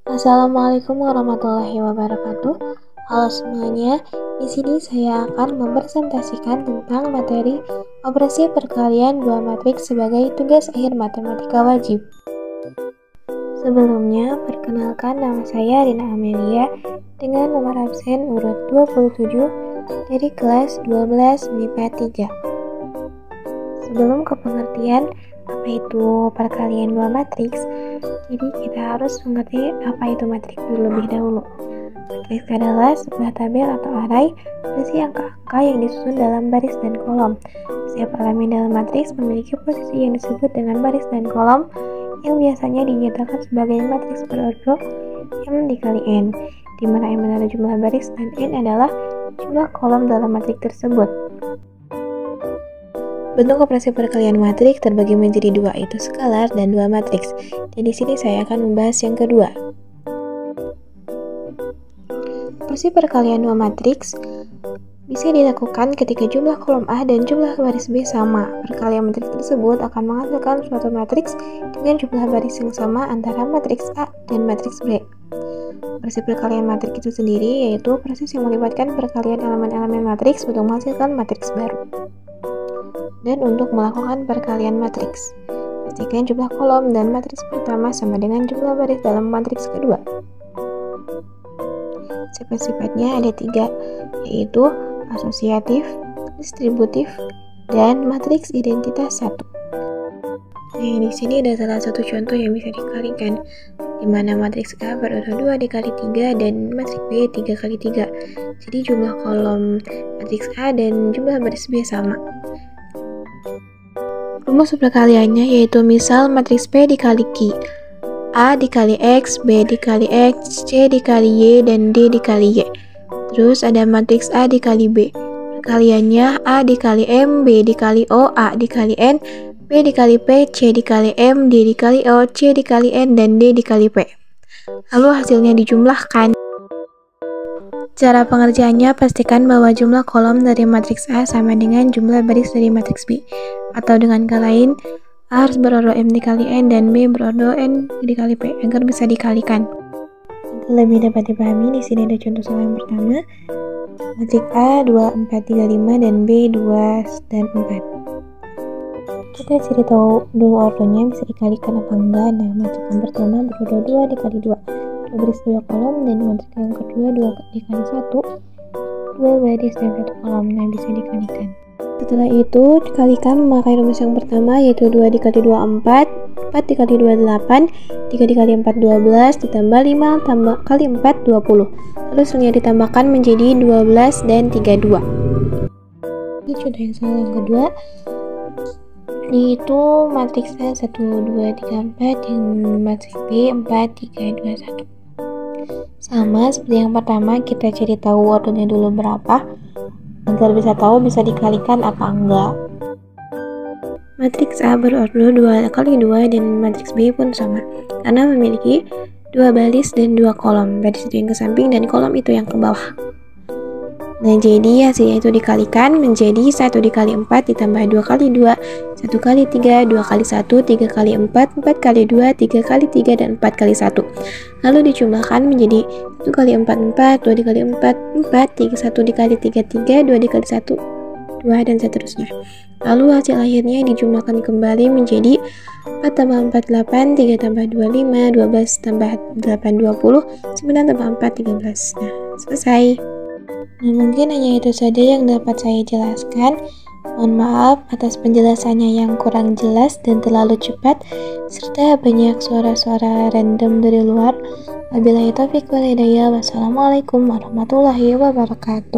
Assalamualaikum warahmatullahi wabarakatuh. Halo semuanya, di sini saya akan mempresentasikan tentang materi operasi perkalian dua matriks sebagai tugas akhir matematika wajib. Sebelumnya, perkenalkan nama saya Rina Amelia dengan nomor absen urut 27 dari kelas 12 MIPA 3. Sebelum ke pengertian apa itu perkalian dua matriks, jadi kita harus mengerti apa itu matriks terlebih dahulu. Matriks adalah sebuah tabel atau array berisi angka-angka yang disusun dalam baris dan kolom. Setiap elemen dalam matriks memiliki posisi yang disebut dengan baris dan kolom yang biasanya dinyatakan sebagai matriks berordo M dikali N, di mana M adalah jumlah baris dan N adalah jumlah kolom dalam matriks tersebut. Bentuk operasi perkalian matriks terbagi menjadi dua, yaitu skalar dan dua matriks. Dan di sini saya akan membahas yang kedua. Operasi perkalian dua matriks bisa dilakukan ketika jumlah kolom A dan jumlah baris B sama. Perkalian matriks tersebut akan menghasilkan suatu matriks dengan jumlah baris yang sama antara matriks A dan matriks B. Operasi perkalian matriks itu sendiri yaitu proses yang melibatkan perkalian elemen-elemen matriks untuk menghasilkan matriks baru. Dan untuk melakukan perkalian matriks, pastikan jumlah kolom dan matriks pertama sama dengan jumlah baris dalam matriks kedua. Sifat-sifatnya ada tiga, yaitu asosiatif, distributif, dan matriks identitas 1. Nah, di sini ada salah satu contoh yang bisa dikalikan, di mana matriks A berada 2 dikali 3 dan matriks B 3 kali 3. Jadi jumlah kolom matriks A dan jumlah baris B sama. Rumus perkaliannya yaitu misal matriks P dikali Q, A dikali X, B dikali X, C dikali Y, dan D dikali Y. Terus ada matriks A dikali B. Perkaliannya A dikali M, B dikali O, A dikali N, B dikali P, C dikali M, D dikali O, C dikali N, dan D dikali P. Lalu hasilnya dijumlahkan. Cara pengerjaannya, pastikan bahwa jumlah kolom dari matriks A sama dengan jumlah baris dari matriks B. Atau dengan kata lain, A harus berordo M dikali N dan B berordo N dikali P agar bisa dikalikan. Untuk lebih dapat dipahami, di sini ada contoh soal yang pertama. Matriks A 2, 4, 3, 5 dan B 2 dan 4. Kita cari tahu dulu ordonya bisa dikalikan apa enggak. Nah, matriks yang pertama berordo 2 dikali 2. Baris 2 kolom, dan matriks yang kedua 2 dikali 1, 2 baris dan 1 kolom. Nah, bisa dikalikan. Setelah itu dikalikan memakai rumus yang pertama, yaitu 2 dikali 2 4, 4 dikali 2 8, 3 dikali 4 12, ditambah 5 kali 4 20. Lalu selanjutnya ditambahkan menjadi 12 dan 32. Ini contoh yang salah yang kedua, yaitu matriks A 1 2 3 4 dan matriks B 4 3 2 1. Sama seperti yang pertama, kita cari tahu ordonya dulu berapa agar bisa tahu bisa dikalikan apa enggak. Matriks A berordo 2 kali 2 dan matriks B pun sama karena memiliki 2 baris dan 2 kolom. Baris itu yang ke samping dan kolom itu yang ke bawah. Nah, jadi hasilnya itu dikalikan menjadi 1 dikali 4 ditambah 2 kali 2, 1 kali 3, 2 kali 1, 3 kali 4, 4 kali 2, 3 kali 3, dan 4 kali 1. Lalu dijumlahkan menjadi 1 kali 4, 4, 2 dikali 4, 4, 1 dikali 3, 3, 2 dikali 1, 2, dan seterusnya. Lalu hasil akhirnya dijumlahkan kembali menjadi 4 tambah 4, 8, 3 tambah 2, 5, 12 tambah 8, 20, 9 tambah 4, 13. Nah, selesai. Nah, mungkin hanya itu saja yang dapat saya jelaskan. Mohon maaf atas penjelasannya yang kurang jelas dan terlalu cepat, serta banyak suara-suara random dari luar. Wabillahi taufiq wal hidayah. Wassalamualaikum warahmatullahi wabarakatuh.